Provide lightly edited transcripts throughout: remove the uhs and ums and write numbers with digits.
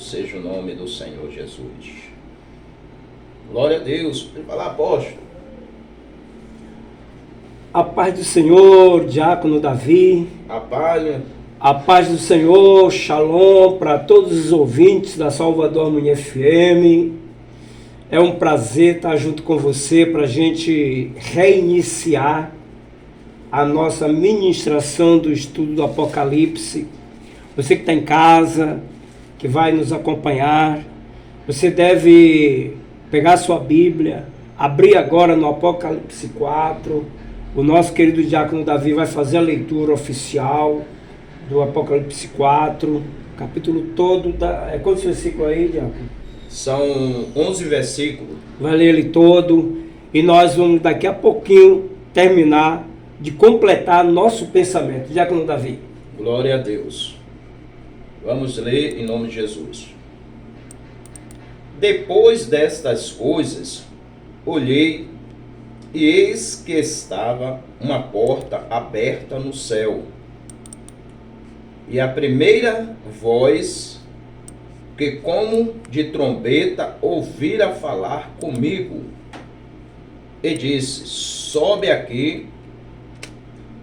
seja o nome do Senhor Jesus. Glória a Deus. Pode falar, apóstolo. A paz do Senhor, Diácono Davi. A paz do Senhor, Shalom para todos os ouvintes da Salvador Harmonia FM. É um prazer estar junto com você para a gente reiniciar a nossa ministração do estudo do Apocalipse. Você que está em casa, que vai nos acompanhar, você deve pegar sua Bíblia, abrir agora no Apocalipse 4. O nosso querido Diácono Davi vai fazer a leitura oficial do Apocalipse 4, capítulo todo. Quantos versículos aí, Diácono? São 11 versículos. Vai ler ele todo e nós vamos daqui a pouquinho terminar de completar nosso pensamento. Diácono Davi. Glória a Deus. Vamos ler em nome de Jesus. Depois destas coisas, olhei e eis que estava uma porta aberta no céu. E a primeira voz, que como de trombeta ouvira falar comigo, e disse: sobe aqui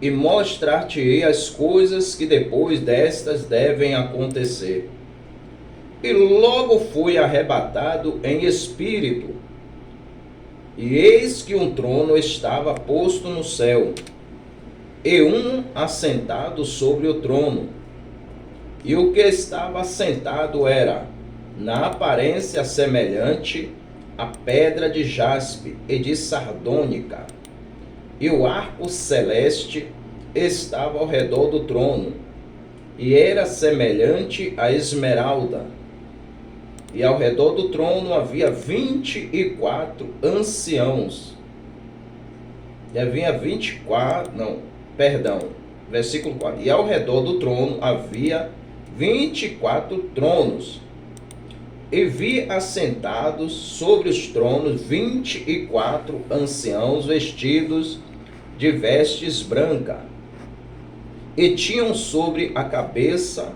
e mostrar-te-ei as coisas que depois destas devem acontecer. E logo fui arrebatado em espírito, e eis que um trono estava posto no céu, e um assentado sobre o trono. E o que estava assentado era, na aparência semelhante à pedra de jaspe e de sardônica, e o arco celeste estava ao redor do trono, e era semelhante à esmeralda. E ao redor do trono havia 24 anciãos. Versículo 4. E ao redor do trono havia 24 tronos. E vi assentados sobre os tronos 24 anciãos vestidos de vestes brancas, e tinham sobre a cabeça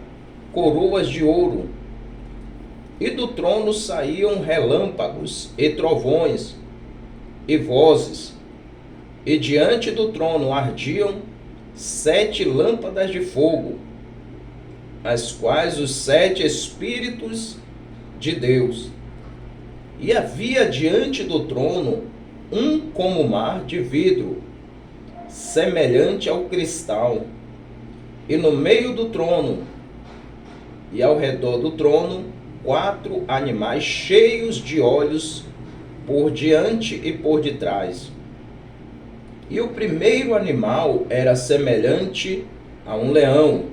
coroas de ouro. E do trono saíam relâmpagos e trovões e vozes, e diante do trono ardiam 7 lâmpadas de fogo, as quais os 7 Espíritos de Deus. E havia diante do trono um como mar de vidro, semelhante ao cristal, e no meio do trono e ao redor do trono 4 animais cheios de olhos por diante e por detrás. E o primeiro animal era semelhante a um leão,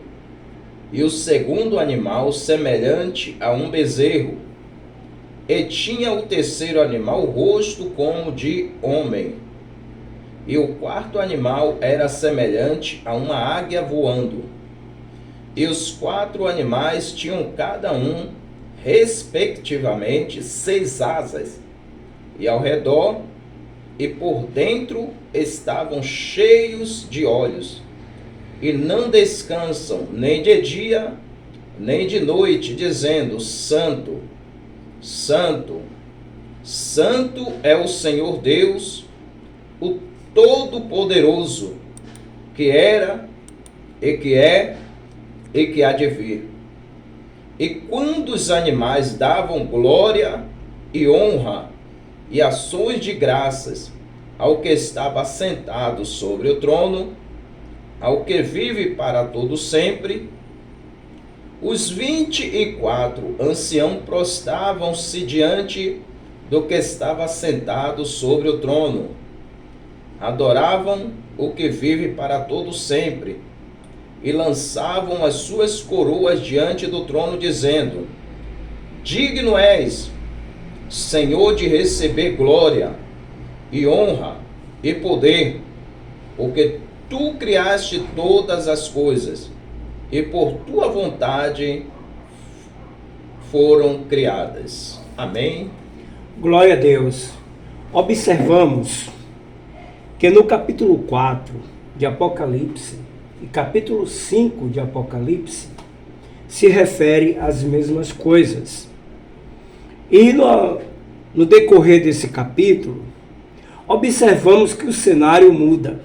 e o segundo animal semelhante a um bezerro, e tinha o terceiro animal o rosto como de homem, e o quarto animal era semelhante a uma águia voando. E os 4 animais tinham cada um, respectivamente, 6 asas, e ao redor e por dentro estavam cheios de olhos, e não descansam nem de dia nem de noite, dizendo: Santo, Santo, Santo é o Senhor Deus, o Todo-Poderoso, que era, e que é, e que há de vir. E quando os animais davam glória e honra e ações de graças ao que estava sentado sobre o trono, ao que vive para todo sempre, os 24 anciãos prostravam-se diante do que estava sentado sobre o trono, adoravam o que vive para todo sempre, e lançavam as suas coroas diante do trono, dizendo: digno és, Senhor, de receber glória e honra e poder, porque tu criaste todas as coisas, e por tua vontade foram criadas. Amém? Glória a Deus. Observamos que no capítulo 4 de Apocalipse e capítulo 5 de Apocalipse, se refere às mesmas coisas. E no decorrer desse capítulo, observamos que o cenário muda.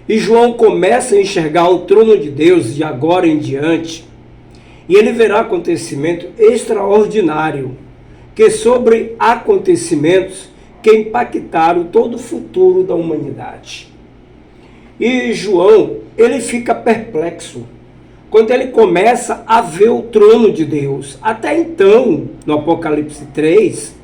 E João começa a enxergar o trono de Deus de agora em diante, e ele verá acontecimento extraordinário, que sobre acontecimentos que impactaram todo o futuro da humanidade. E João, ele fica perplexo quando ele começa a ver o trono de Deus. Até então, no Apocalipse 3,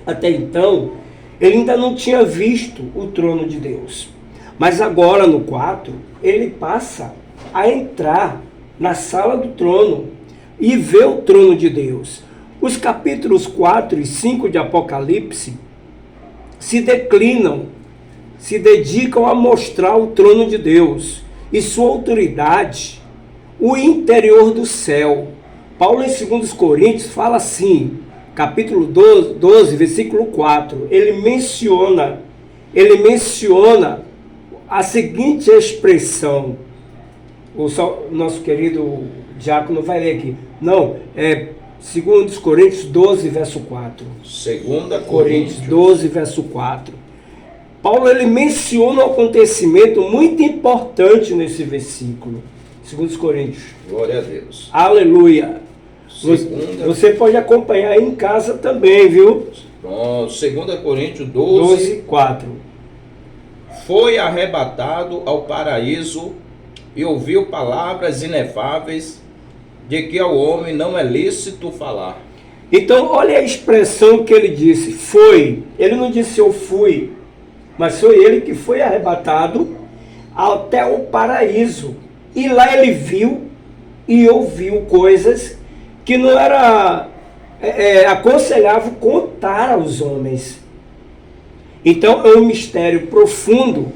até então, ele ainda não tinha visto o trono de Deus. Mas agora, no 4, ele passa a entrar na sala do trono e ver o trono de Deus. Os capítulos 4 e 5 de Apocalipse se declinam, se dedicam a mostrar o trono de Deus e sua autoridade, o interior do céu. Paulo, em 2 Coríntios, fala assim, capítulo 12, versículo 4, ele menciona a seguinte expressão. O nosso querido diácono vai ler aqui. Não, é 2 Coríntios 12, verso 4. 2 Coríntios 12, verso 4. Paulo, ele menciona um acontecimento muito importante nesse versículo. 2 Coríntios. Glória a Deus. Aleluia. Você pode acompanhar aí em casa também, viu? Pronto, 2 Coríntios 12, 4. Foi arrebatado ao paraíso e ouviu palavras inefáveis de que ao homem não é lícito falar. Então, olha a expressão que ele disse, foi. Ele não disse eu fui, mas foi ele que foi arrebatado até o paraíso. E lá ele viu e ouviu coisas que não era aconselhável contar aos homens. Então é um mistério profundo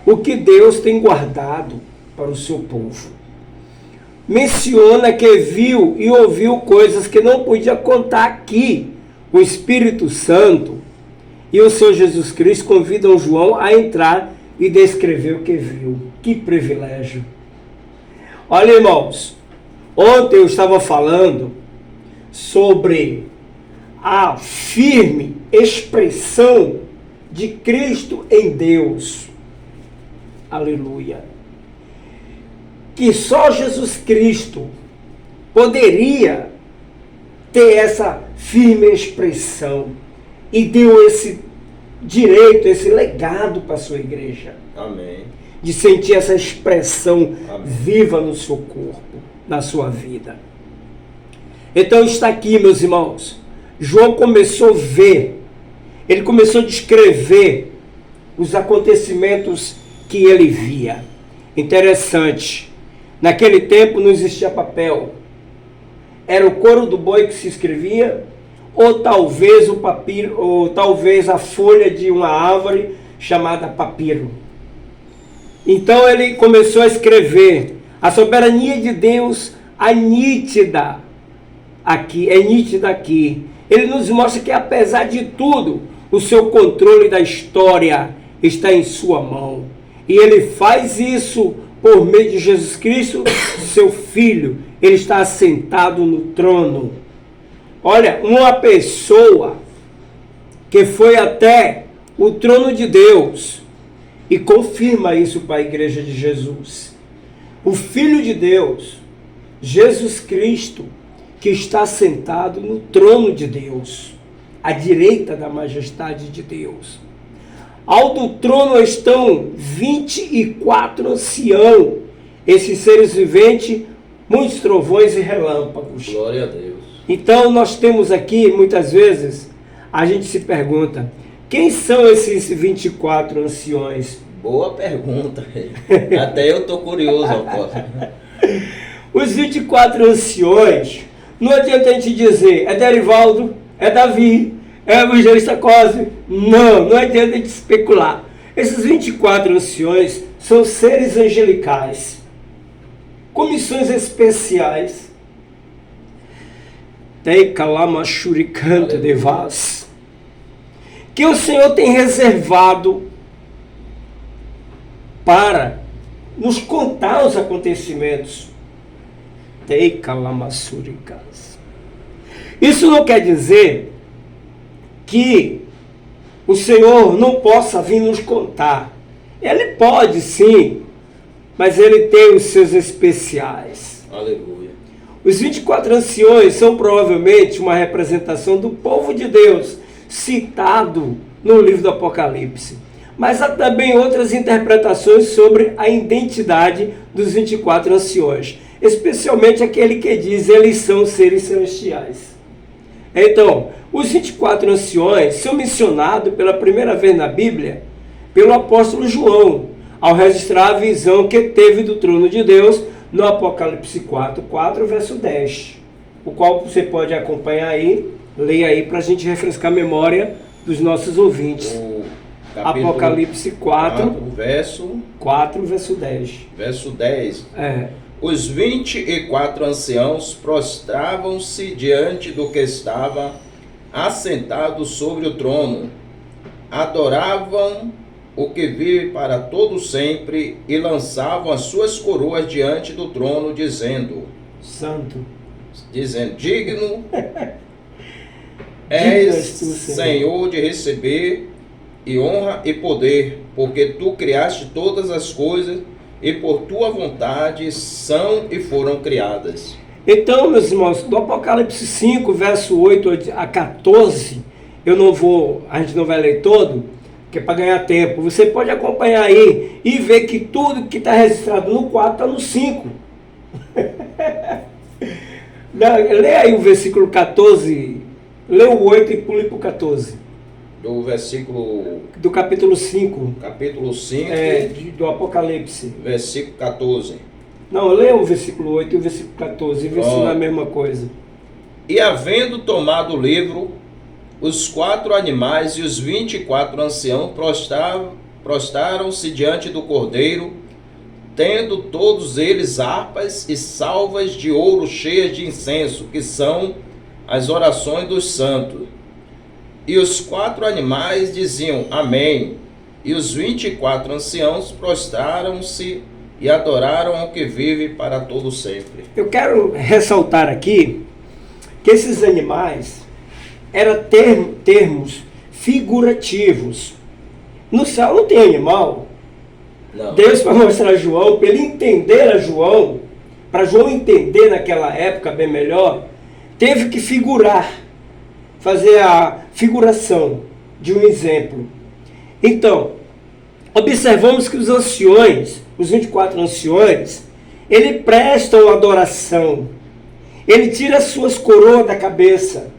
o que Deus tem guardado para o seu povo. Menciona que viu e ouviu coisas que não podia contar aqui. O Espírito Santo e o Senhor Jesus Cristo convidam João a entrar e descrever o que viu. Que privilégio! Olha, irmãos, ontem eu estava falando sobre a firme expressão de Cristo em Deus. Aleluia. Que só Jesus Cristo poderia ter essa firme expressão e deu esse direito, esse legado para a sua igreja. Amém. De sentir essa expressão Amém. Viva no seu corpo, na sua vida. Então está aqui, meus irmãos. João começou a ver, ele começou a descrever os acontecimentos que ele via. Interessante. Naquele tempo não existia papel. Era o couro do boi que se escrevia, ou talvez o papiro, ou talvez a folha de uma árvore chamada papiro. Então ele começou a escrever a soberania de Deus, a nítida aqui, é nítida aqui. Ele nos mostra que apesar de tudo, o seu controle da história está em sua mão. E ele faz isso por meio de Jesus Cristo, seu Filho. Ele está assentado no trono. Olha, uma pessoa que foi até o trono de Deus e confirma isso para a igreja de Jesus. O Filho de Deus, Jesus Cristo, que está sentado no trono de Deus, à direita da majestade de Deus. Ao do trono estão 24 anciãos, esses seres viventes, muitos trovões e relâmpagos. Glória a Deus. Então nós temos aqui, muitas vezes, a gente se pergunta, quem são esses 24 anciões? Boa pergunta. Até eu estou curioso, apóstolo. Os 24 anciões, não adianta a gente dizer, é Derivaldo, é Davi, é o evangelista Cosme. Não adianta a gente especular. Esses 24 anciões são seres angelicais, comissões especiais. Teikalama-shurikanto de Vaz, que o Senhor tem reservado para nos contar os acontecimentos. Teika lamassurikas. Isso não quer dizer que o Senhor não possa vir nos contar. Ele pode sim, mas ele tem os seus especiais. Aleluia. Os 24 anciões são provavelmente uma representação do povo de Deus, citado no livro do Apocalipse. Mas há também outras interpretações sobre a identidade dos 24 anciões, especialmente aquele que diz eles são seres celestiais. Então, os 24 anciões são mencionados pela primeira vez na Bíblia pelo apóstolo João, ao registrar a visão que teve do trono de Deus no Apocalipse 4, verso 10, o qual você pode acompanhar aí, leia aí para a gente refrescar a memória dos nossos ouvintes. Apocalipse verso 10. Verso 10. Os 24 anciãos prostravam-se diante do que estava assentado sobre o trono, adoravam o que vive para todo sempre e lançavam as suas coroas diante do trono, dizendo: digno és, Senhor, de receber e honra e poder, porque tu criaste todas as coisas e por tua vontade são e foram criadas. Então, meus irmãos, do Apocalipse 5, verso 8 a 14, a gente não vai ler todo, que é para ganhar tempo. Você pode acompanhar aí e ver que tudo que está registrado no 4 está no 5. Lê aí o versículo 14, lê o 8 e pule para o 14. Do capítulo 5. Capítulo 5. Do Apocalipse. Versículo 14. Não, lê o versículo 8 e o versículo 14, e vê se não é a mesma coisa. E havendo tomado o livro, os 4 animais e os 24 anciãos prostaram-se diante do Cordeiro, tendo todos eles harpas e salvas de ouro cheias de incenso, que são as orações dos santos. E os 4 animais diziam amém, e os 24 anciãos prostraram-se e adoraram ao que vive para todo sempre. Eu quero ressaltar aqui que esses animais eram termos figurativos. No céu não tem animal. Não. Deus, para mostrar a João, para ele entender a João, para João entender naquela época bem melhor, teve que figurar, fazer a figuração de um exemplo. Então, observamos que os anciões, os 24 anciões, ele prestam adoração. Ele tira as suas coroas da cabeça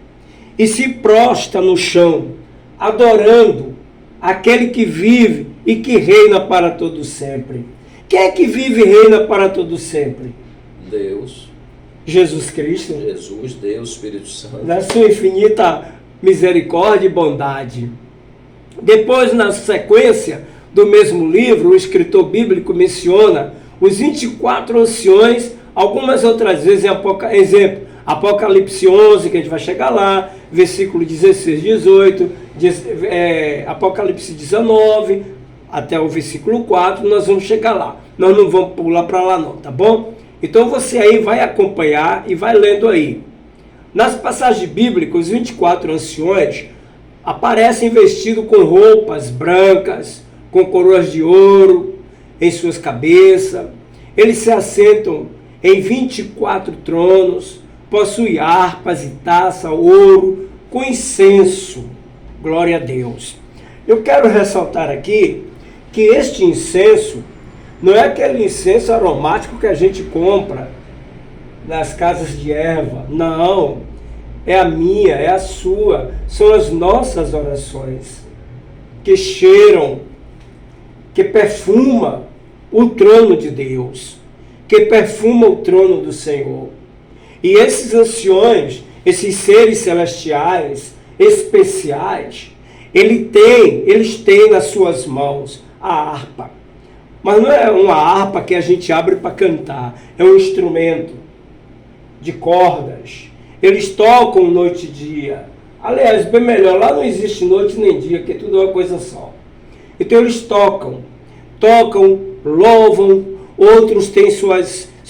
e se prostra no chão, adorando aquele que vive e que reina para todo sempre. Quem é que vive e reina para todo sempre? Deus. Jesus Cristo. Jesus, Deus, Espírito Santo. Na sua infinita misericórdia e bondade. Depois, na sequência do mesmo livro, o escritor bíblico menciona os 24 anciões, algumas outras vezes, exemplo, Apocalipse 11, que a gente vai chegar lá, versículo 16, 18, Apocalipse 19, até o versículo 4, nós vamos chegar lá. Nós não vamos pular para lá não, tá bom? Então você aí vai acompanhar e vai lendo aí. Nas passagens bíblicas, os 24 anciões aparecem vestidos com roupas brancas, com coroas de ouro em suas cabeças. Eles se assentam em 24 tronos, possuem harpas e taça, ouro, com incenso. Glória a Deus. Eu quero ressaltar aqui que este incenso não é aquele incenso aromático que a gente compra nas casas de erva. Não. É a minha, é a sua. São as nossas orações que cheiram, que perfuma o trono de Deus, que perfuma o trono do Senhor. E esses anciões, esses seres celestiais, especiais, eles têm nas suas mãos a harpa. Mas não é uma harpa que a gente abre para cantar, é um instrumento de cordas. Eles tocam noite e dia. Aliás, bem melhor, lá não existe noite nem dia, que tudo é uma coisa só. Então eles tocam, louvam, outros têm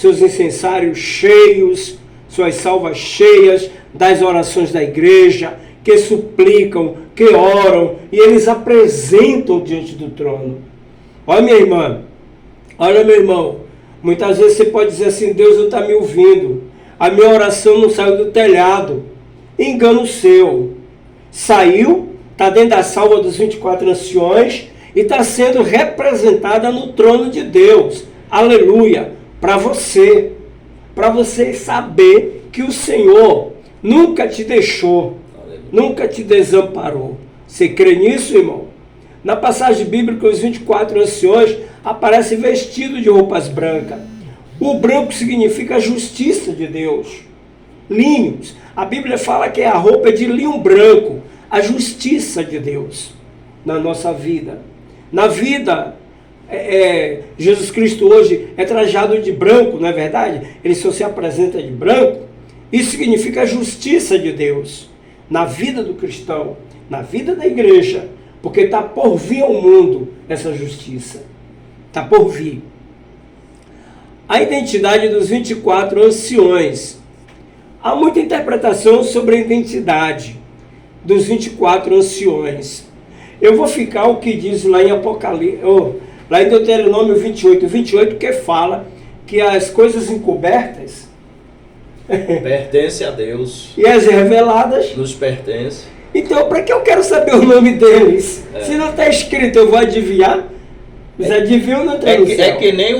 seus incensários cheios, suas salvas cheias das orações da igreja, que suplicam, que oram, e eles apresentam diante do trono. Olha, minha irmã, olha, meu irmão, muitas vezes você pode dizer assim: Deus não está me ouvindo, a minha oração não saiu do telhado. Engano seu. Saiu, está dentro da salva dos 24 anciões e está sendo representada no trono de Deus. Aleluia! Para você saber que o Senhor nunca te deixou, nunca te desamparou. Você crê nisso, irmão? Na passagem bíblica, os 24 anciões aparecem vestidos de roupas brancas. O branco significa a justiça de Deus. Linhos. A Bíblia fala que a roupa é de linho branco, a justiça de Deus na nossa vida. Na vida, Jesus Cristo hoje é trajado de branco, não é verdade? Ele só se apresenta de branco. Isso significa a justiça de Deus na vida do cristão, na vida da igreja, porque está por vir ao mundo essa justiça. Está por vir. A identidade dos 24 anciões. Há muita interpretação sobre a identidade dos 24 anciões. Eu vou ficar o que diz lá em Apocalipse, lá em Deuteronômio 28, que fala que as coisas encobertas pertence a Deus. E as reveladas nos pertence. Então, para que eu quero saber o nome deles? Se não está escrito, eu vou adivinhar? Os adivinham não tem É que nem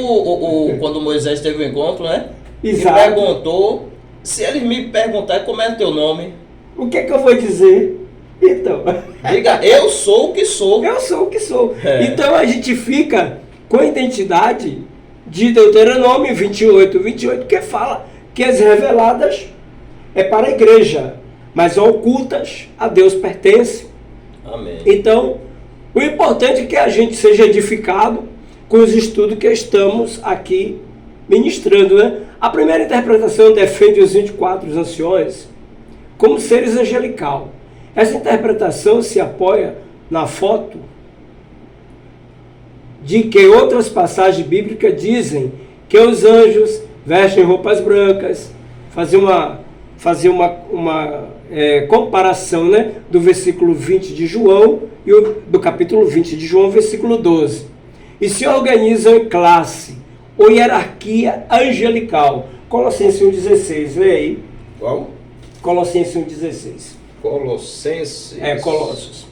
quando Moisés teve o encontro, né? Exato. E perguntou, se eles me perguntarem como é o teu nome, o que é que eu vou dizer? Então, diga, eu sou o que sou. Eu sou o que sou. Então a gente fica com a identidade de Deuteronômio 28, que fala que as reveladas é para a igreja, mas ocultas a Deus pertence. Amém. Então, o importante é que a gente seja edificado com os estudos que estamos aqui ministrando, né? A primeira interpretação defende os 24 anciões como seres angelical. Essa interpretação se apoia na foto de que outras passagens bíblicas dizem que os anjos vestem roupas brancas, fazer uma comparação, né, do versículo 20 de João e do capítulo 20 de João, versículo 12. E se organizam em classe ou hierarquia angelical. Colossenses 1,16, lê aí. Qual? Colossenses 1,16. Colossenses. Colossos.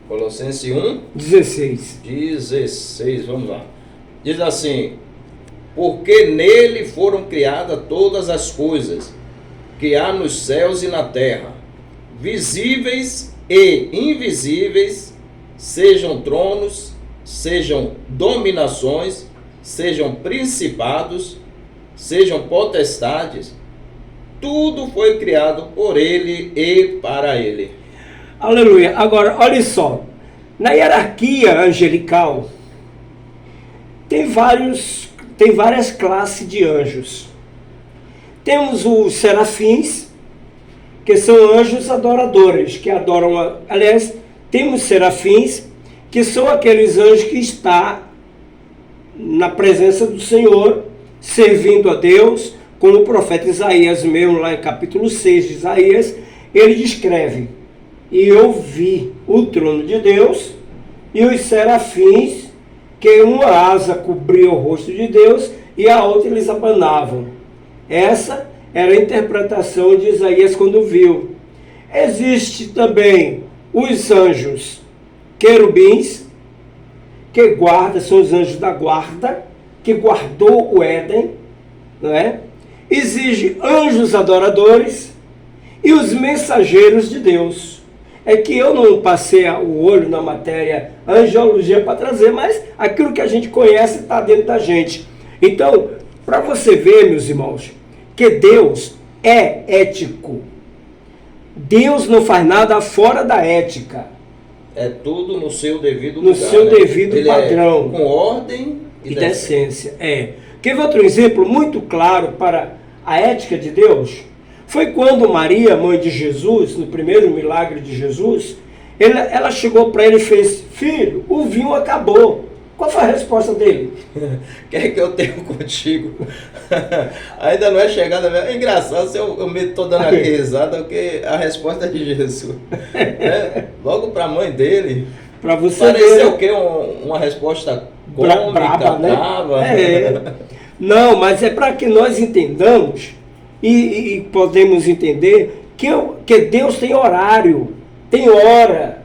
Colossenses 1, 16, vamos lá. Diz assim: porque nele foram criadas todas as coisas que há nos céus e na terra, visíveis e invisíveis, sejam tronos, sejam dominações, sejam principados, sejam potestades, tudo foi criado por ele e para ele. Aleluia. Agora, olha só, na hierarquia angelical tem várias classes de anjos. Temos os serafins, que são anjos adoradores, que adoram, aliás, temos serafins, que são aqueles anjos que estão na presença do Senhor, servindo a Deus, como o profeta Isaías mesmo, lá em capítulo 6 de Isaías, ele descreve: e eu vi o trono de Deus e os serafins, que uma asa cobria o rosto de Deus e a outra eles abanavam. Essa era a interpretação de Isaías quando viu. Existe também os anjos querubins, que guarda, são os anjos da guarda, que guardou o Éden, não é? Exige anjos adoradores e os mensageiros de Deus. É que eu não passei o olho na matéria angelologia para trazer, mas aquilo que a gente conhece está dentro da gente. Então, para você ver, meus irmãos, que Deus é ético. Deus não faz nada fora da ética. É tudo no seu devido lugar. No seu devido Ele padrão. Com ordem e decência. Quer ver outro exemplo muito claro para a ética de Deus? Foi quando Maria, mãe de Jesus, no primeiro milagre de Jesus, Ela chegou para ele e fez: filho, o vinho acabou. Qual foi a resposta dele? Quer que eu tenha contigo? Ainda não é chegada. É engraçado se eu me estou dando aqui risada, porque a resposta é de Jesus. Logo para a mãe dele. Para você pareceu ver. O quê? Uma resposta cômica, braba, né? brava. Não, mas é para que nós entendamos e podemos entender que Deus tem horário, tem hora.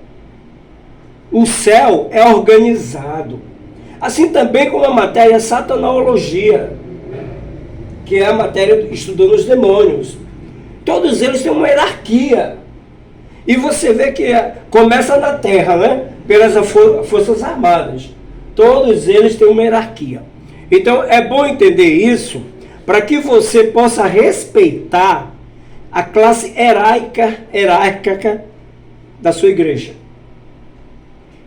O céu é organizado. Assim também como a matéria satanologia, que é a matéria estudando os demônios. Todos eles têm uma hierarquia. E você vê que começa na terra, né? Pelas forças armadas. Todos eles têm uma hierarquia. Então é bom entender isso para que você possa respeitar a classe hierárquica da sua igreja.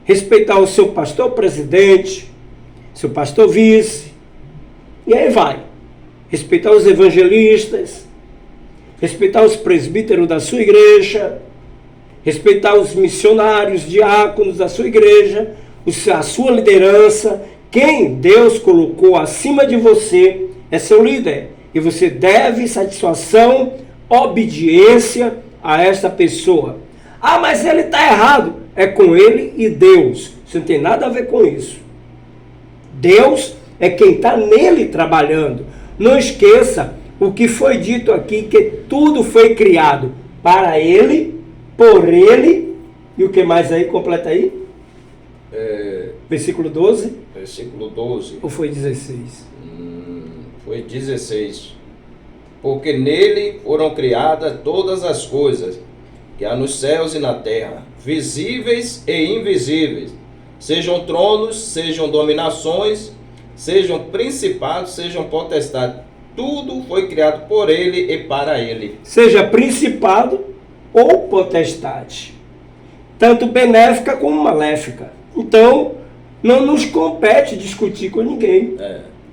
Respeitar o seu pastor presidente, seu pastor vice, e aí vai. Respeitar os evangelistas, respeitar os presbíteros da sua igreja, respeitar os missionários, diáconos da sua igreja, a sua liderança. Quem Deus colocou acima de você é seu líder. E você deve satisfação, obediência a esta pessoa. Ah, mas ele está errado. É com ele e Deus. Isso não tem nada a ver com isso. Deus é quem está nele trabalhando. Não esqueça o que foi dito aqui, que tudo foi criado para ele, por ele, e o que mais aí? Completa aí. Versículo 12. Versículo 12. Ou foi 16? Foi 16. Porque nele foram criadas todas as coisas, que há nos céus e na terra, visíveis e invisíveis, sejam tronos, sejam dominações, sejam principados, sejam potestades. Tudo foi criado por ele e para ele. Seja principado ou potestade, tanto benéfica como maléfica. Então, não nos compete discutir com ninguém.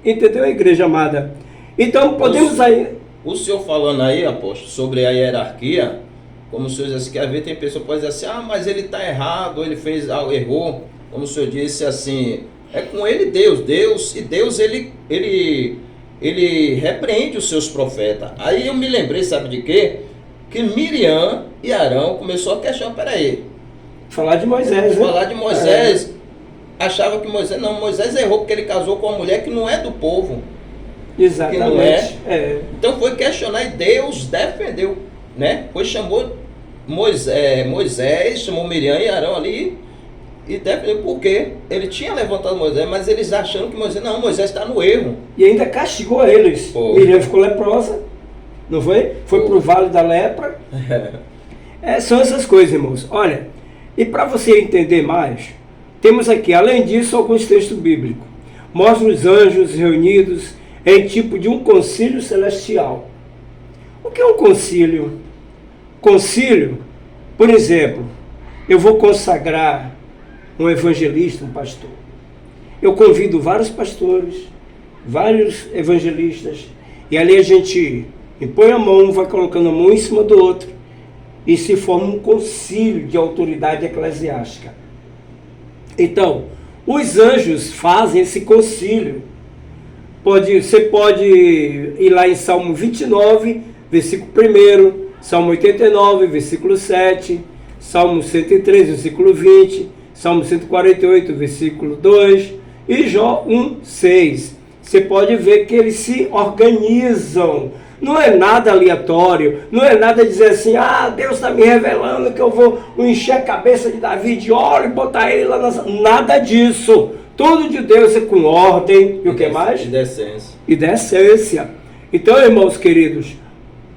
Entendeu, igreja amada? Então, podemos aí... O senhor falando aí, apóstolo, sobre a hierarquia, como o senhor disse que às vezes tem pessoa que pode dizer assim: ah, mas ele está errado, ele fez, errou. Como o senhor disse assim, é com ele Deus. Deus ele repreende os seus profetas. Aí eu me lembrei, sabe de quê? Que Miriam e Arão começou a questionar, peraí. Falar de Moisés, né? Falar de Moisés. Achava que Moisés errou porque ele casou com uma mulher que não é do povo. Exatamente. Que não é. Então foi questionar e Deus defendeu, né? Foi chamou Moisés, chamou Miriam e Arão ali e defendeu porque ele tinha levantado Moisés, mas eles achando que Moisés está no erro. E ainda castigou eles. Miriam ficou leprosa, não foi? Foi para o vale da lepra. São essas coisas, irmãos. Olha, e para você entender mais, temos aqui, além disso, alguns textos bíblicos. Mostra os anjos reunidos em tipo de um concílio celestial. O que é um concílio? Concílio, por exemplo, eu vou consagrar um evangelista, um pastor. Eu convido vários pastores, vários evangelistas, e ali a gente impõe a mão, vai colocando a mão em cima do outro, e se forma um concílio de autoridade eclesiástica. Então, os anjos fazem esse concílio. Você pode ir lá em Salmo 29, versículo 1, Salmo 89, versículo 7, Salmo 103, versículo 20, Salmo 148, versículo 2 e Jó 1, 6. Você pode ver que eles se organizam. Não é nada aleatório, não é nada dizer assim: ah, Deus está me revelando que eu vou encher a cabeça de Davi de óleo e botar ele lá na... Nada disso. Tudo de Deus é com ordem. E o que mais? E decência. E decência. Então, irmãos queridos,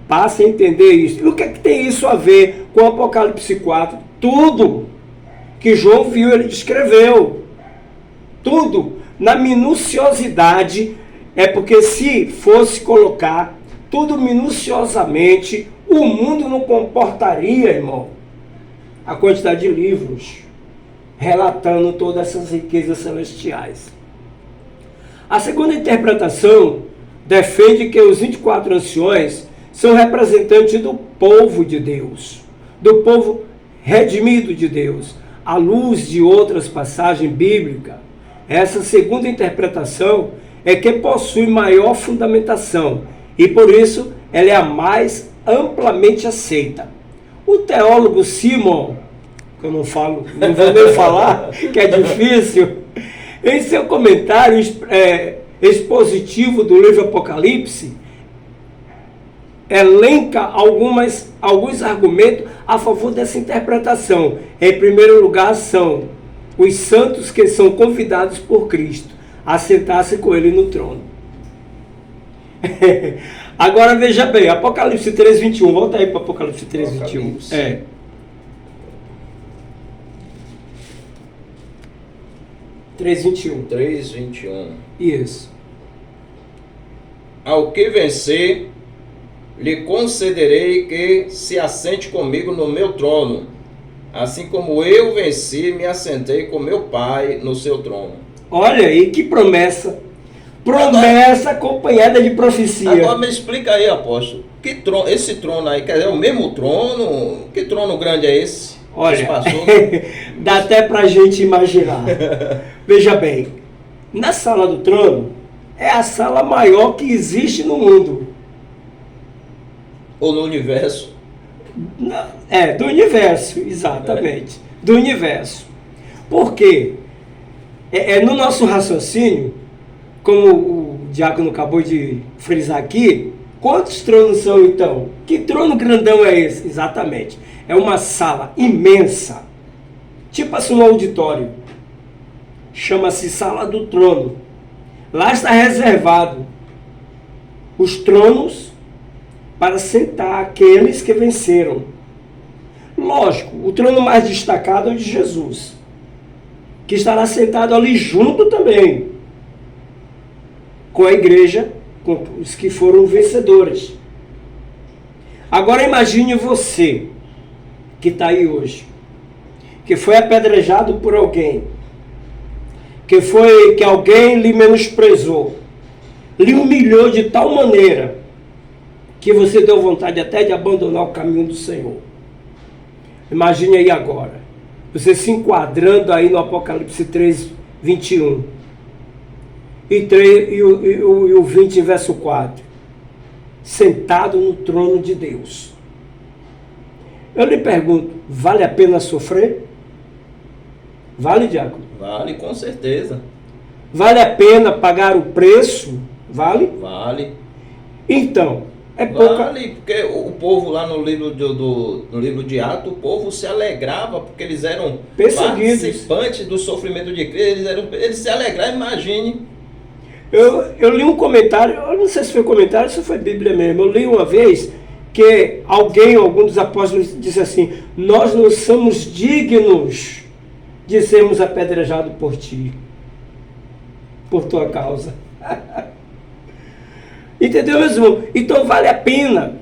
passem a entender isso. E o que é que tem isso a ver com o Apocalipse 4? Tudo que João viu, ele descreveu. Tudo. Na minuciosidade, é porque se fosse colocar tudo minuciosamente, o mundo não comportaria, irmão, a quantidade de livros relatando todas essas riquezas celestiais. A segunda interpretação defende que os 24 anciões são representantes do povo de Deus, do povo redimido de Deus. À luz de outras passagens bíblicas, essa segunda interpretação é que possui maior fundamentação e por isso ela é a mais amplamente aceita. O teólogo Simon, que eu não vou nem falar, que é difícil, em seu comentário expositivo do livro Apocalipse, elenca alguns argumentos a favor dessa interpretação. Em primeiro lugar, são os santos que são convidados por Cristo a sentar-se com ele no trono. Agora veja bem, Apocalipse 3:21, volta aí para Apocalipse 3:21. 3:21. 3:21. Isso. Ao que vencer, lhe concederei que se assente comigo no meu trono, assim como eu venci e me assentei com meu Pai no seu trono. Olha aí, que promessa. Promessa acompanhada de profecia. Agora me explica aí, apóstolo. Que trono, esse trono aí, quer dizer, é o mesmo trono? Que trono grande é esse? Olha, dá até pra gente imaginar. Veja bem, na sala do trono é a sala maior que existe no mundo. Ou no universo? Do universo, exatamente. Do universo. Por quê? No nosso raciocínio, como o diácono acabou de frisar aqui, quantos tronos são então? Que trono grandão é esse? Exatamente. É uma sala imensa, tipo assim um auditório. Chama-se Sala do Trono. Lá está reservado os tronos para sentar aqueles que venceram. Lógico, o trono mais destacado é o de Jesus, que estará sentado ali junto também com a igreja, com os que foram vencedores. Agora imagine você, que está aí hoje, que foi apedrejado por alguém, que alguém lhe menosprezou, lhe humilhou de tal maneira que você deu vontade até de abandonar o caminho do Senhor. Imagine aí agora, você se enquadrando aí no Apocalipse 3:21 e o 20, verso 4, sentado no trono de Deus. Eu lhe pergunto, vale a pena sofrer? Vale, diácono? Vale, com certeza. Vale a pena pagar o preço? Vale? Vale. Então, Vale, porque o povo lá no livro de Atos, o povo se alegrava, porque eles eram participantes do sofrimento de Cristo, eles se alegravam, imagine. Eu li um comentário, eu não sei se foi comentário, se foi Bíblia mesmo, eu li uma vez que algum dos apóstolos disse assim: nós não somos dignos de sermos apedrejados por ti, por tua causa. Entendeu, meus irmãos? Então vale a pena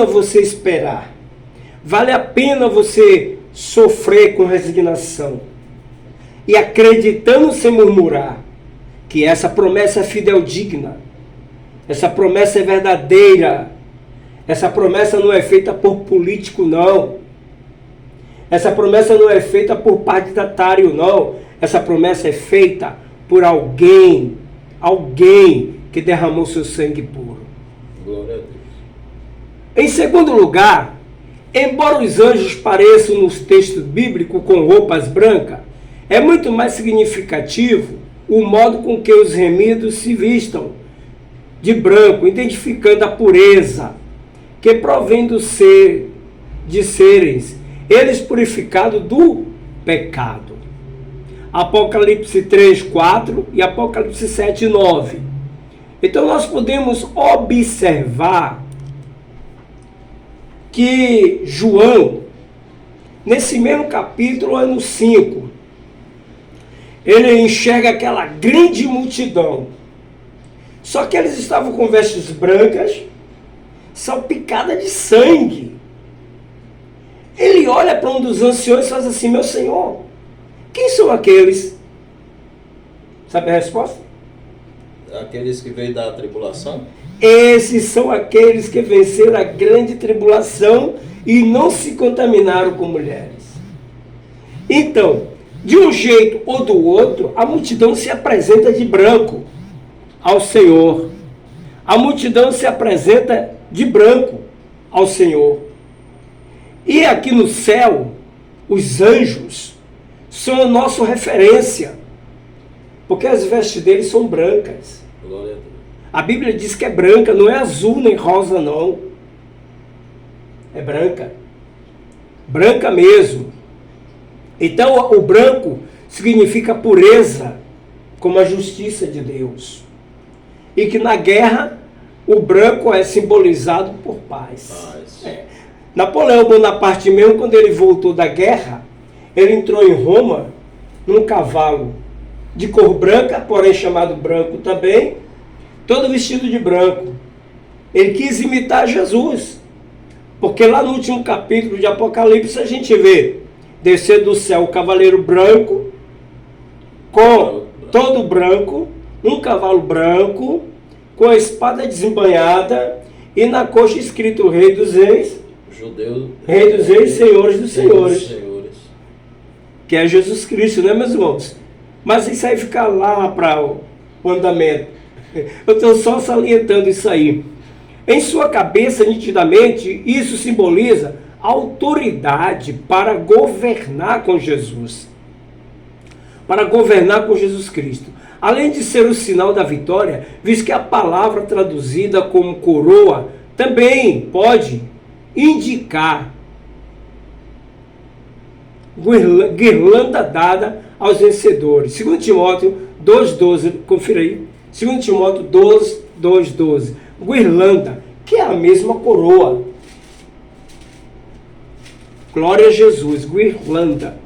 você esperar, vale a pena você sofrer com resignação e acreditando sem murmurar que essa promessa é fideldigna, essa promessa é verdadeira, essa promessa não é feita por político, não. Essa promessa não é feita por partidatário, não. Essa promessa é feita por alguém que derramou seu sangue puro. Glória a Deus. Em segundo lugar, embora os anjos pareçam nos textos bíblicos com roupas brancas, é muito mais significativo o modo com que os remidos se vistam de branco, identificando a pureza que provém de seres eles purificados do pecado. Apocalipse 3:4 e Apocalipse 7:9. Então nós podemos observar que João, nesse mesmo capítulo, ano 5, ele enxerga aquela grande multidão. Só que eles estavam com vestes brancas, salpicadas de sangue. Ele olha para um dos anciões e faz assim: meu senhor, quem são aqueles? Sabe a resposta? Aqueles que veio da tribulação? Esses são aqueles que venceram a grande tribulação e não se contaminaram com mulheres. Então, de um jeito ou do outro, a multidão se apresenta de branco ao Senhor. A multidão se apresenta de branco ao Senhor. E aqui no céu, os anjos são a nossa referência, porque as vestes deles são brancas. Glória a Deus. A Bíblia diz que é branca, não é azul nem rosa não. É branca. Branca mesmo. Então o branco significa pureza, como a justiça de Deus. E que na guerra o branco é simbolizado por paz. Napoleão Bonaparte mesmo, quando ele voltou da guerra, ele entrou em Roma num cavalo de cor branca, porém chamado branco também, todo vestido de branco. Ele quis imitar Jesus, porque lá no último capítulo de Apocalipse a gente vê descer do céu o cavaleiro branco, com todo branco, um cavalo branco, com a espada desembanhada e na coxa escrito Rei dos Reis, Rei dos Reis, Senhores dos Senhores, que é Jesus Cristo, né, meus irmãos? Mas isso aí fica lá para o andamento. Eu estou só salientando isso aí. Em sua cabeça, nitidamente, isso simboliza autoridade para governar com Jesus. Para governar com Jesus Cristo. Além de ser o sinal da vitória, visto que a palavra traduzida como coroa também pode indicar guirlanda dada aos vencedores. 2 Timóteo 2,12, confira aí. 2 Timóteo 2,12. Guirlanda, que é a mesma coroa. Glória a Jesus, guirlanda.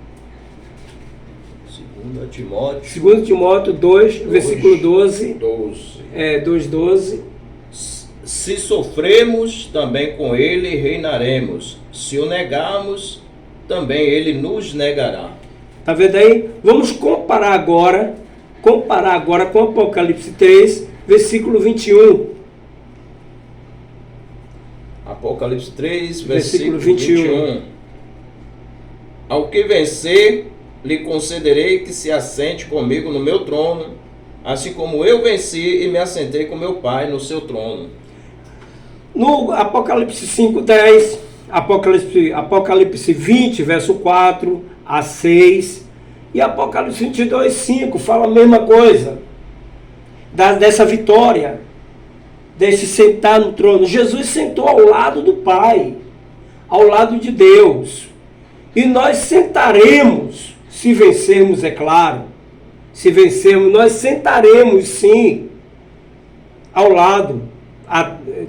2 Timóteo 2, versículo 12. 2,12. Se sofremos, também com ele reinaremos. Se o negarmos, também ele nos negará. Tá vendo aí? Vamos comparar agora com Apocalipse 3, versículo 21. Apocalipse 3, versículo 21. Ao que vencer, lhe concederei que se assente comigo no meu trono, assim como eu venci e me assentei com meu Pai no seu trono. No Apocalipse 5, 10, Apocalipse 20, verso 4 a 6, e Apocalipse 22, 5, fala a mesma coisa, dessa vitória, desse sentar no trono. Jesus sentou ao lado do Pai, ao lado de Deus, e nós sentaremos, se vencermos, é claro, se vencermos, nós sentaremos sim, ao lado,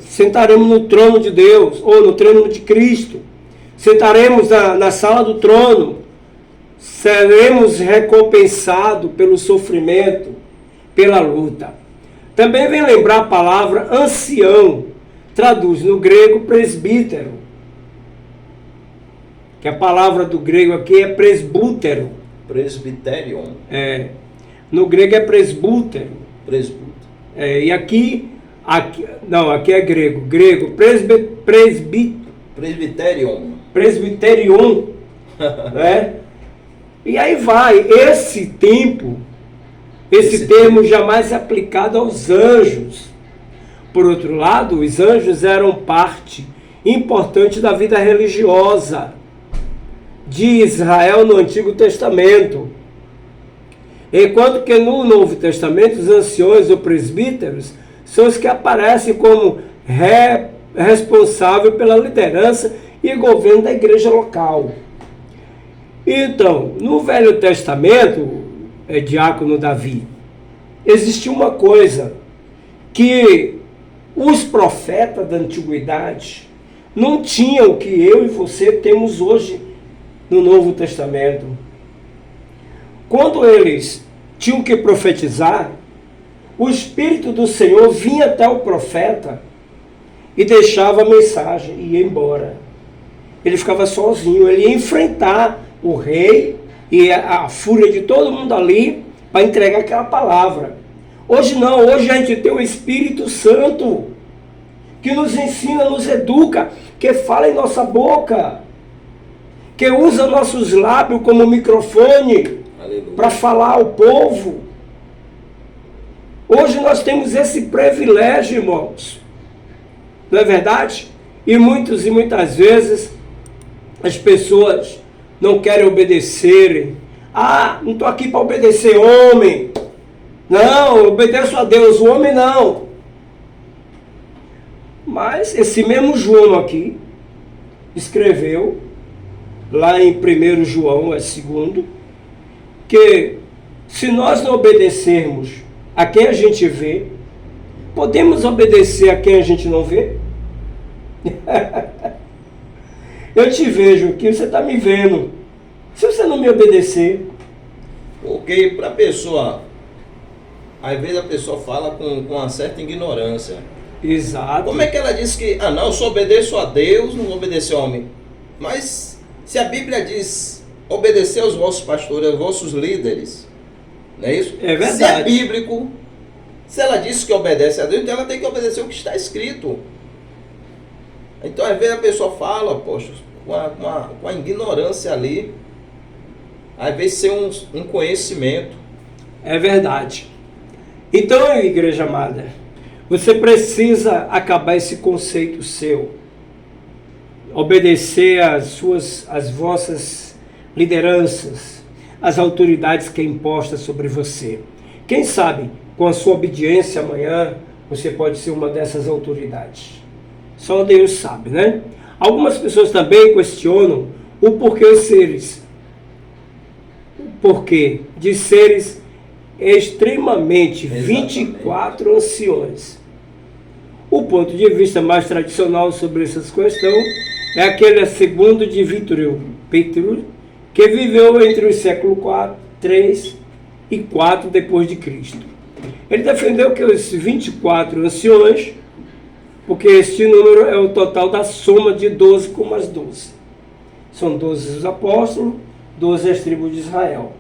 sentaremos no trono de Deus, ou no trono de Cristo, sentaremos na sala do trono, seremos recompensados pelo sofrimento, pela luta. Também vem lembrar a palavra ancião, traduz no grego presbítero, que a palavra do grego aqui é presbútero. Presbiterion. No grego é presbútero. Presbútero. E aqui é grego. Presbiterion. Presbiterion. Né? E aí vai. Esse termo jamais é aplicado aos anjos. Por outro lado, os anjos eram parte importante da vida religiosa de Israel no Antigo Testamento. Enquanto que no Novo Testamento, os anciões ou presbíteros são os que aparecem como responsável pela liderança e governo da igreja local. Então, no Velho Testamento, diácono Davi, existia uma coisa que os profetas da antiguidade não tinham o que eu e você temos hoje no Novo Testamento. Quando eles tinham que profetizar, o Espírito do Senhor vinha até o profeta e deixava a mensagem e ia embora. Ele ficava sozinho, ele ia enfrentar o rei e a fúria de todo mundo ali para entregar aquela palavra. Hoje não, hoje a gente tem o Espírito Santo que nos ensina, nos educa, que fala em nossa boca, que usa nossos lábios como microfone para falar ao povo. Hoje nós temos esse privilégio, irmãos. Não é verdade? E muitas vezes as pessoas não querem obedecerem. Ah, não estou aqui para obedecer homem. Não, eu obedeço a Deus, o homem não. Mas esse mesmo João aqui escreveu, lá em 1 João, é 2, que se nós não obedecermos a quem a gente vê, podemos obedecer a quem a gente não vê? Eu te vejo aqui, você está me vendo. Se você não me obedecer... Porque para a pessoa, às vezes a pessoa fala com uma certa ignorância. Exato. Como é que ela diz que, não, eu só obedeço a Deus, não vou obedecer ao homem? Mas se a Bíblia diz obedecer aos vossos pastores, aos vossos líderes, não é isso? É verdade. Se é bíblico, se ela diz que obedece a Deus, então ela tem que obedecer o que está escrito. Então às vezes a pessoa fala, poxa, com a ignorância ali, às vezes sem um conhecimento. É verdade. Então, igreja amada, você precisa acabar esse conceito seu. Obedecer às vossas lideranças, às autoridades que é imposta sobre você. Quem sabe, com a sua obediência amanhã, você pode ser uma dessas autoridades. Só Deus sabe, né? Algumas pessoas também questionam o porquê de seres extremamente 24 anciões. O ponto de vista mais tradicional sobre essas questões é aquele segundo de Vitor Petru, que viveu entre os séculos 3 e 4 depois de Cristo. Ele defendeu que os 24 anciões, porque este número é o total da soma de 12 com as 12. São 12 os apóstolos, 12 as tribos de Israel.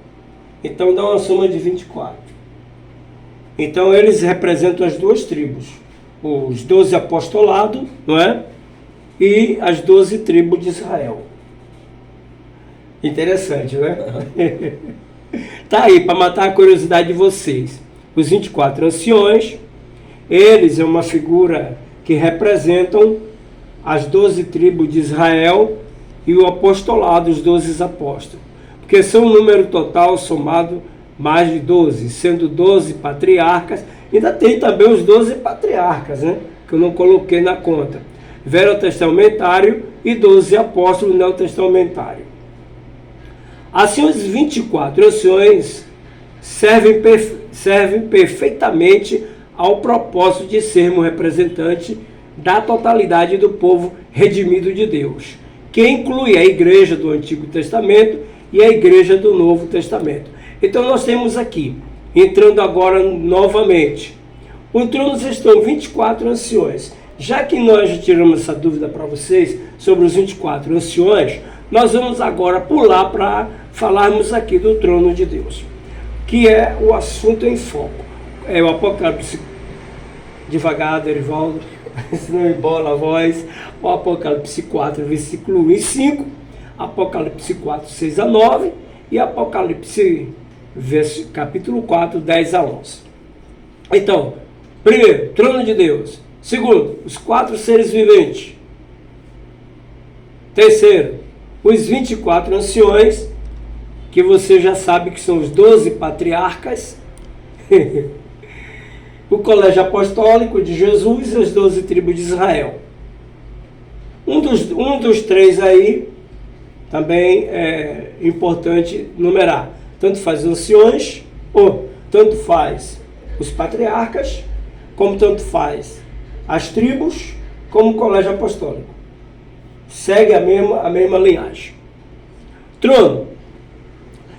Então dá uma soma de 24. Então eles representam as duas tribos. Os 12 apostolados, não é? E as 12 tribos de Israel. Interessante, né? Tá aí, para matar a curiosidade de vocês. Os 24 anciões, eles é uma figura que representam as 12 tribos de Israel e o apostolado, os 12 apóstolos. Porque são um número total somado mais de 12, sendo 12 patriarcas. Ainda tem também os 12 patriarcas, né? Que eu não coloquei na conta. Verotestamentário e 12 apóstolos neotestamentários. Assim, os 24 anciões servem perfeitamente ao propósito de sermos representantes da totalidade do povo redimido de Deus, que inclui a igreja do Antigo Testamento e a igreja do Novo Testamento. Então nós temos aqui, entrando agora novamente, o trono estão 24 anciões. Já que nós já tiramos essa dúvida para vocês sobre os 24 anciões, nós vamos agora pular para falarmos aqui do trono de Deus, que é o assunto em foco. É o Apocalipse, devagar, Derivaldo, senão embola a voz, o Apocalipse 4, versículo 1 e 5, Apocalipse 4, 6 a 9 e Apocalipse, capítulo 4, 10 a 11. Então, primeiro, trono de Deus. Segundo, os 4 seres viventes. Terceiro, os 24 anciões, que você já sabe que são os 12 patriarcas, o colégio apostólico de Jesus e as 12 tribos de Israel. Um dos 3 aí também é importante numerar. Tanto faz os anciões, ou tanto faz os patriarcas, como tanto faz as tribos, como o colégio apostólico. Segue a mesma linhagem. Trono.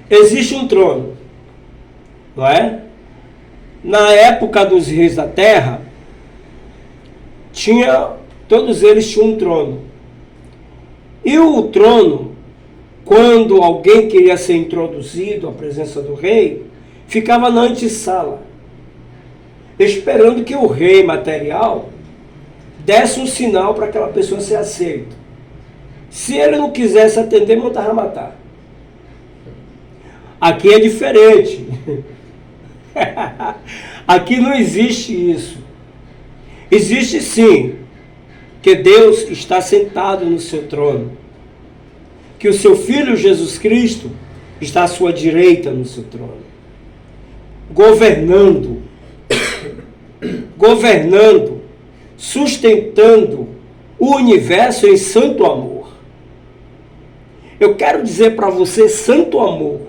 Existe um trono, não é? Na época dos reis da terra, todos eles tinham um trono. E o trono, quando alguém queria ser introduzido à presença do rei, ficava na antessala, esperando que o rei material desse um sinal para aquela pessoa ser aceita. Se ele não quisesse atender, mandava matar. Aqui é diferente. Aqui não existe isso. Existe sim que Deus está sentado no seu trono, que o seu Filho Jesus Cristo está à sua direita no seu trono, governando, sustentando o universo em santo amor. Eu quero dizer para você santo amor.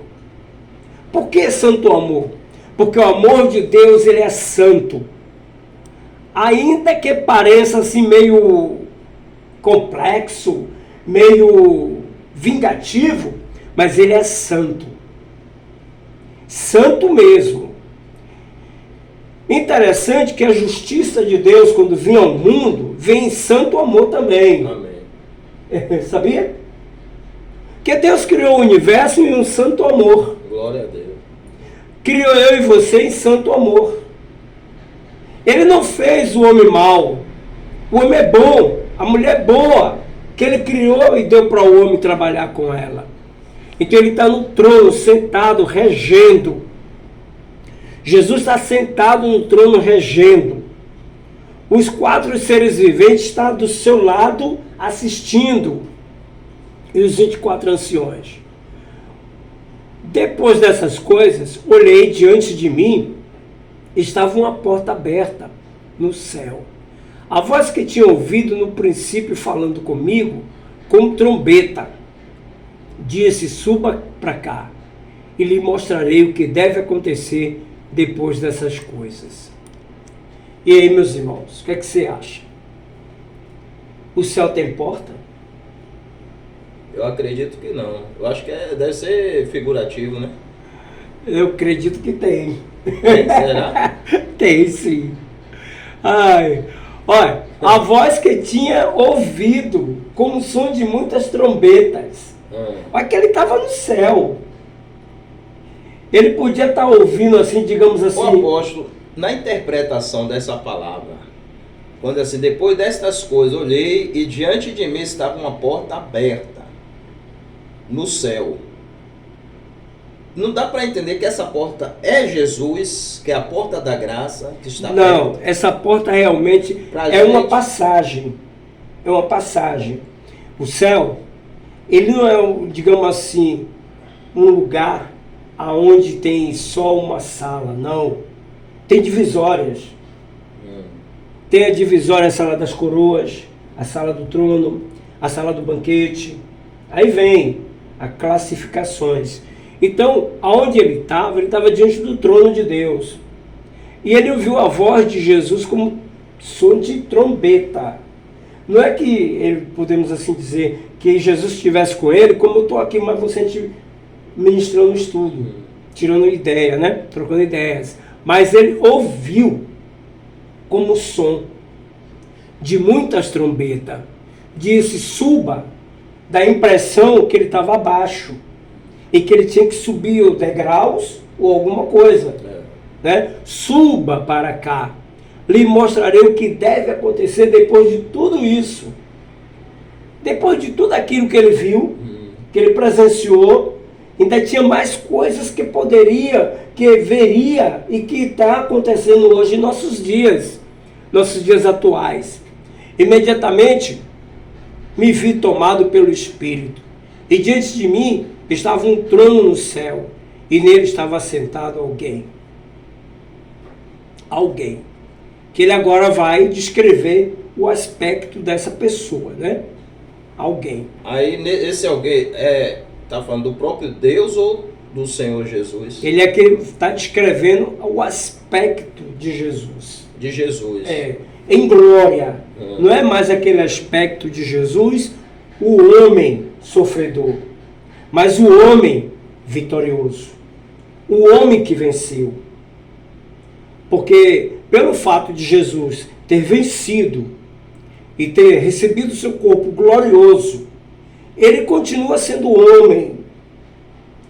Por que santo amor? Porque o amor de Deus, ele é santo. Ainda que pareça assim meio complexo, meio vingativo, mas ele é santo. Santo mesmo. Interessante que a justiça de Deus, quando vem ao mundo, vem em santo amor também. Amém. Sabia? Que Deus criou o universo em um santo amor. Glória a Deus. Criou eu e você em santo amor. Ele não fez o homem mau. O homem é bom, a mulher é boa, que ele criou e deu para o homem trabalhar com ela. Então ele está no trono, sentado, regendo. Jesus está sentado no trono, regendo. Os 4 seres viventes estão do seu lado, assistindo. E os 24 anciões. Depois dessas coisas, olhei diante de mim, estava uma porta aberta no céu. A voz que tinha ouvido no princípio falando comigo, como trombeta, disse: suba para cá e lhe mostrarei o que deve acontecer depois dessas coisas. E aí, meus irmãos, o que é que você acha? O céu tem porta? Eu acredito que não. Eu acho que deve ser figurativo, né? Eu acredito que tem. Será? Tem sim. Ai, olha, a voz que tinha ouvido como o som de muitas trombetas. Olha que ele estava no céu. Ele podia estar ouvindo assim, digamos assim. O apóstolo, na interpretação dessa palavra, quando assim, depois destas coisas, olhei e diante de mim estava uma porta aberta no céu. Não dá para entender que essa porta é Jesus, que é a porta da graça que está aberta. Não, essa porta realmente é uma passagem. É uma passagem. O céu, ele não é, digamos assim, um lugar aonde tem só uma sala, não. Tem divisórias. Tem a divisória, a sala das coroas, a sala do trono, a sala do banquete. Aí vem as classificações. Então, aonde ele estava diante do trono de Deus. E ele ouviu a voz de Jesus como som de trombeta. Não é que ele, podemos assim dizer, que Jesus estivesse com ele, como eu estou aqui, mas você ministrando o estudo, tirando ideia, né? Trocando ideias. Mas ele ouviu como som de muitas trombetas. Disse: suba, dá a impressão que ele estava abaixo e que ele tinha que subir os degraus ou alguma coisa, né? Suba para cá, lhe mostrarei o que deve acontecer depois de tudo isso. Depois de tudo aquilo que ele viu, que ele presenciou, ainda tinha mais coisas que poderia, que veria e que está acontecendo hoje em nossos dias atuais. Imediatamente me vi tomado pelo Espírito, e diante de mim estava um trono no céu, e nele estava sentado alguém. Alguém. Que ele agora vai descrever o aspecto dessa pessoa, né? Alguém. Aí esse alguém está falando do próprio Deus ou do Senhor Jesus? Ele é que está descrevendo o aspecto de Jesus. De Jesus. Em glória. Não é mais aquele aspecto de Jesus, o homem sofredor, mas o homem vitorioso. O homem que venceu. Porque pelo fato de Jesus ter vencido e ter recebido seu corpo glorioso, ele continua sendo homem.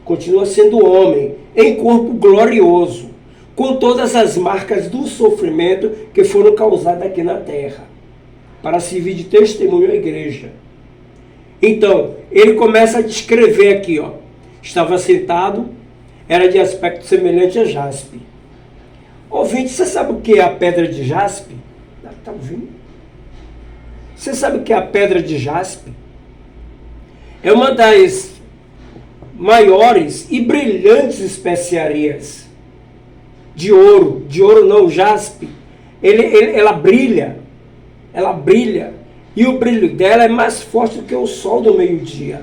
Continua sendo homem em corpo glorioso, com todas as marcas do sofrimento que foram causadas aqui na terra. para servir de testemunho à igreja. Então, ele começa a descrever aqui, ó. Estava sentado, era de aspecto semelhante a jaspe. Ouvinte, você sabe o que é a pedra de jaspe? Está ouvindo? Você sabe o que é a pedra de jaspe? É uma das maiores e brilhantes especiarias de ouro não, jaspe. Ela brilha, e o brilho dela é mais forte do que o sol do meio-dia.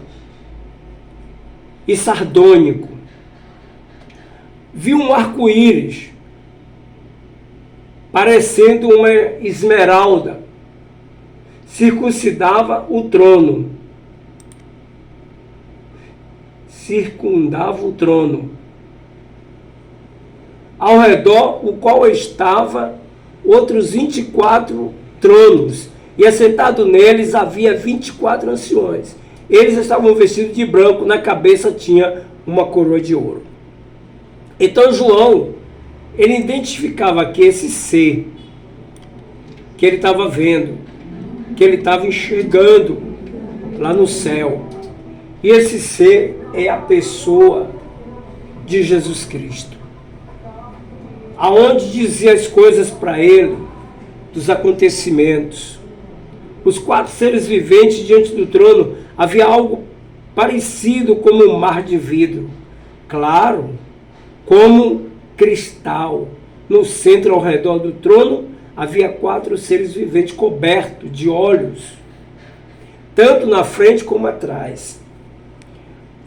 E sardônico. Vi um arco-íris, parecendo uma esmeralda, circundava o trono. Ao redor, o qual estava outros 24 tronos, e assentado neles havia 24 anciões. Eles estavam vestidos de branco, na cabeça tinha uma coroa de ouro. Então João, ele identificava aqui esse ser que ele estava vendo, que ele estava enxergando lá no céu. E esse ser é a pessoa de Jesus Cristo. Aonde dizia as coisas para ele, dos acontecimentos. Os 4 seres viventes diante do trono, havia algo parecido como um mar de vidro, claro, como cristal. No centro, ao redor do trono, havia 4 seres viventes cobertos de olhos, tanto na frente como atrás.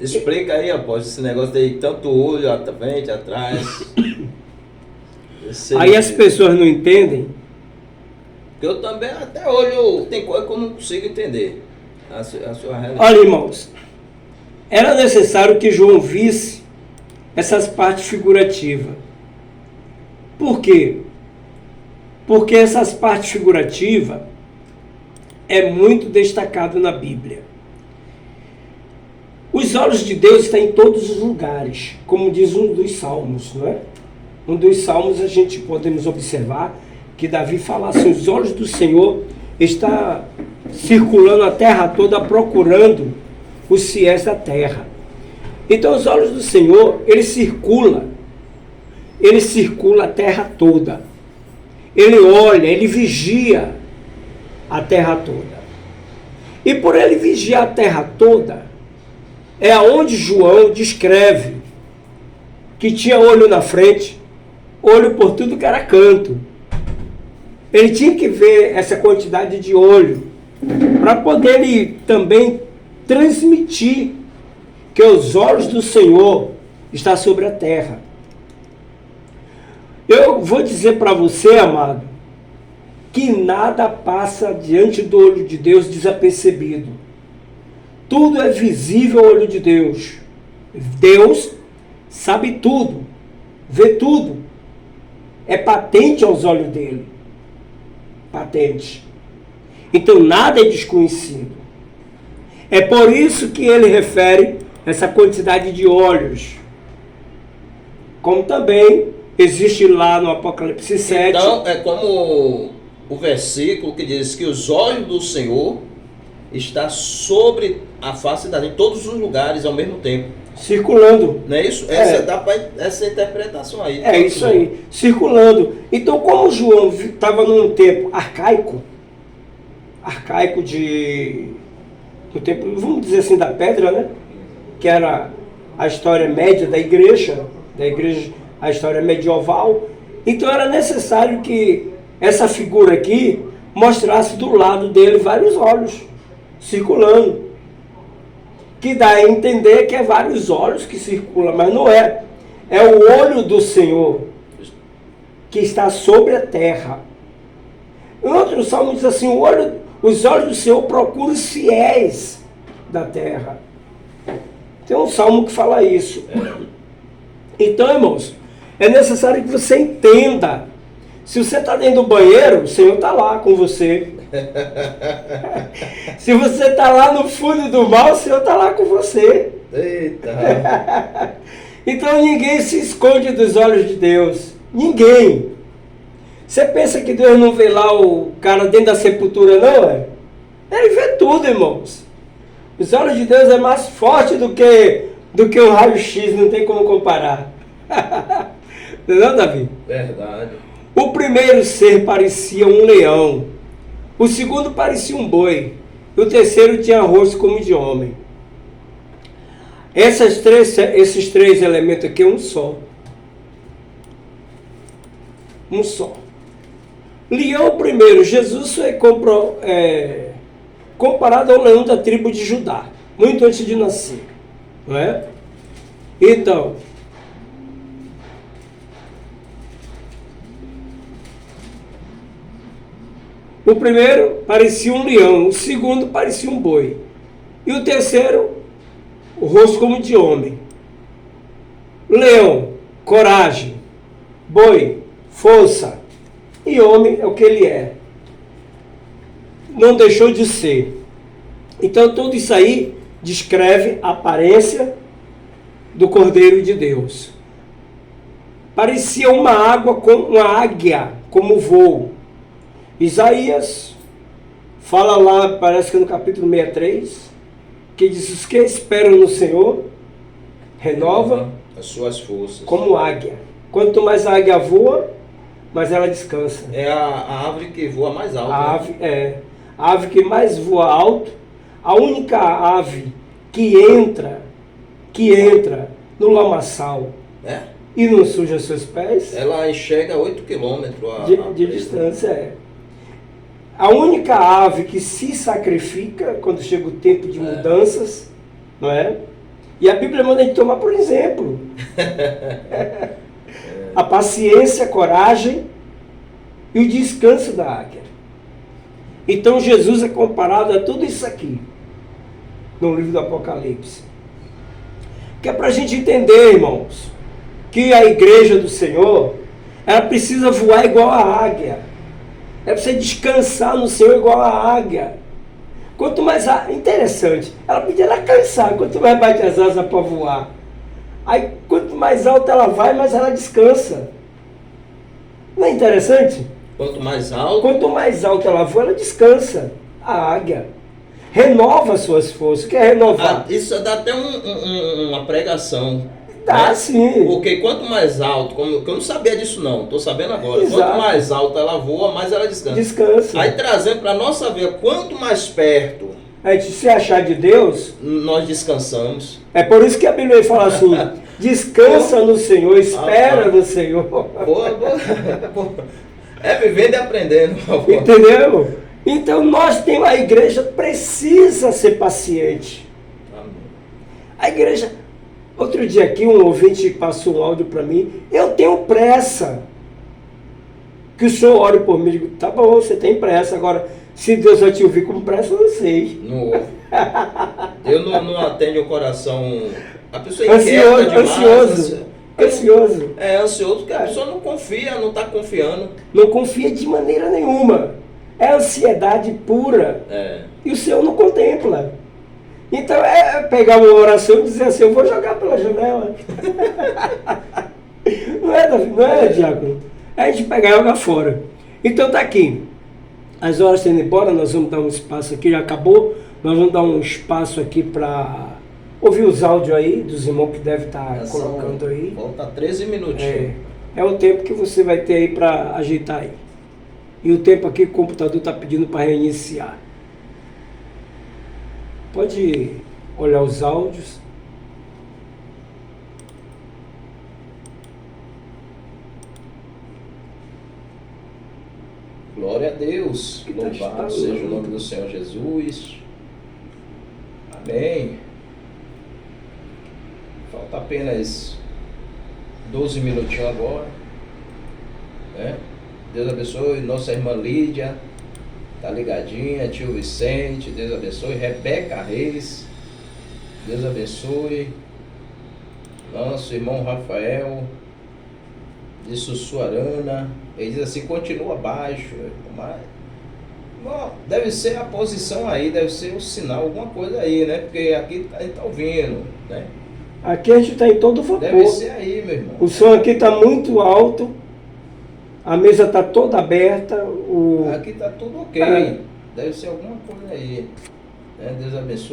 Explica aí, após esse negócio de tanto olho à frente, atrás. Aí as pessoas não entendem. Eu também até olho, tem coisa que eu não consigo entender. A sua realidade. Olha, irmãos, era necessário que João visse essas partes figurativas. Por quê? Porque essas partes figurativas é muito destacado na Bíblia. Os olhos de Deus estão em todos os lugares, como diz um dos salmos, não é? Um dos salmos a gente podemos observar que Davi fala assim: os olhos do Senhor estão circulando a terra toda, procurando os fiéis da terra. Então os olhos do Senhor, ele circula a terra toda. Ele olha, ele vigia a terra toda. E por ele vigiar a terra toda, é aonde João descreve que tinha olho na frente, olho por tudo que era canto. Ele tinha que ver essa quantidade de olho para poder ele também transmitir que os olhos do Senhor estão sobre a terra. Eu vou dizer para você, amado, que nada passa diante do olho de Deus desapercebido. Tudo é visível ao olho de Deus. Deus sabe tudo, vê tudo. É patente aos olhos dele. Patente. Então nada é desconhecido. É por isso que ele refere essa quantidade de olhos. Como também existe lá no Apocalipse 7. Então é como o versículo que diz que os olhos do Senhor estão sobre a face da gente, em todos os lugares ao mesmo tempo. Circulando. Não é isso? Essa essa interpretação aí. É isso aí, circulando. Então, como João estava num tempo arcaico do tempo, vamos dizer assim, da pedra, né? Que era a história média da igreja, a história medieval. Então era necessário que essa figura aqui mostrasse do lado dele vários olhos circulando. Que dá a entender que é vários olhos que circulam, mas não é. É o olho do Senhor que está sobre a terra. Em outro salmo diz assim: os olhos do Senhor procuram os fiéis da terra. Tem um salmo que fala isso. Então, irmãos, é necessário que você entenda. Se você está dentro do banheiro, o Senhor está lá com você. Se você está lá no fundo do mar, o Senhor está lá com você. Eita! Então ninguém se esconde dos olhos de Deus. Ninguém. Você pensa que Deus não vê lá o cara dentro da sepultura, não, é? Ele vê tudo, irmãos. Os olhos de Deus é mais forte do que o raio-x, não tem como comparar. Não, Davi? Verdade. O primeiro ser parecia um leão, o segundo parecia um boi, e o terceiro tinha rosto como de homem. Esses três elementos aqui é um só. Um só. Leão primeiro, Jesus foi comparado ao leão da tribo de Judá, muito antes de nascer, não é? Então, o primeiro parecia um leão, o segundo parecia um boi, e o terceiro, o rosto como de homem. Leão, coragem, boi, força, e homem é o que ele é. Não deixou de ser. Então tudo isso aí descreve a aparência do Cordeiro de Deus. Parecia uma águia como voo. Isaías fala lá, parece que no capítulo 63, que diz: os que esperam no Senhor renova as suas forças como águia. Quanto mais a águia voa, mais ela descansa. É a árvore que voa mais alto. A ave que mais voa alto, a única ave que entra no lamaçal e não suja seus pés. Ela enxerga 8 quilômetros de distância. A única ave que se sacrifica quando chega o tempo de mudanças, não é? E a Bíblia manda a gente tomar por exemplo. A paciência, a coragem e o descanso da águia. Então Jesus é comparado a tudo isso aqui, no livro do Apocalipse. Que é para a gente entender, irmãos, que a igreja do Senhor, ela precisa voar igual a águia. Ela precisa descansar no Senhor igual a águia. Quanto mais... Interessante, ela podia cansar, quanto mais bate as asas para voar. Aí, quanto mais alta ela vai, mais ela descansa. Não é interessante? Quanto mais alto... Quanto mais alta ela voa, ela descansa. A águia renova suas forças. O que é renovar? Isso dá até uma pregação. Dá, sim. Porque quanto mais alto... que eu não sabia disso não, estou sabendo agora. Exato. Quanto mais alta ela voa, mais ela descansa. Descansa. Aí trazendo para a nossa vida, quanto mais perto... A gente se achar de Deus... Nós descansamos. É por isso que a Bíblia fala assim... Descansa no Senhor, espera no Senhor. Boa. É vivendo e aprendendo. Entendeu? Então a igreja precisa ser paciente. Amém. A igreja... Outro dia aqui um ouvinte passou um áudio para mim. Eu tenho pressa. Que o senhor ore por mim. Eu digo, tá bom, você tem pressa. Agora, se Deus vai te ouvir com pressa, eu não sei. Não ouve. Deus não atende o coração... A pessoa inquieta demais. Ansioso. É ansioso porque a pessoa não confia, não está confiando. Não confia de maneira nenhuma. É ansiedade pura. E o Senhor não contempla. Então é pegar uma oração e dizer assim, eu vou jogar pela janela. Não é, Davi? Não é, Diácono? É a gente pegar e jogar fora. Então tá aqui. As horas estão indo embora, nós vamos dar um espaço aqui, já acabou. Nós vamos dar um espaço aqui para ouvir os áudios aí dos irmãos que devem estar colocando aí. Falta 13 minutinhos. É o tempo que você vai ter aí para ajeitar aí. E o tempo aqui que o computador está pedindo para reiniciar. Pode olhar os áudios. Glória a Deus. Louvado seja o nome do Senhor Jesus. Amém. Falta apenas 12 minutinhos agora. Deus abençoe. Nossa irmã Lídia tá ligadinha. Tio Vicente, Deus abençoe. Rebeca Reis, Deus abençoe. Nosso irmão Rafael de Sussuarana, ele diz assim, continua abaixo. Mas deve ser a posição aí, deve ser um sinal, alguma coisa aí, né? Porque aqui a gente tá ouvindo, né? Aqui a gente está em todo vapor. Deve ser aí, meu irmão. O som aqui está muito alto. A mesa está toda aberta. Aqui está tudo ok. Deve ser alguma coisa aí. Deus abençoe.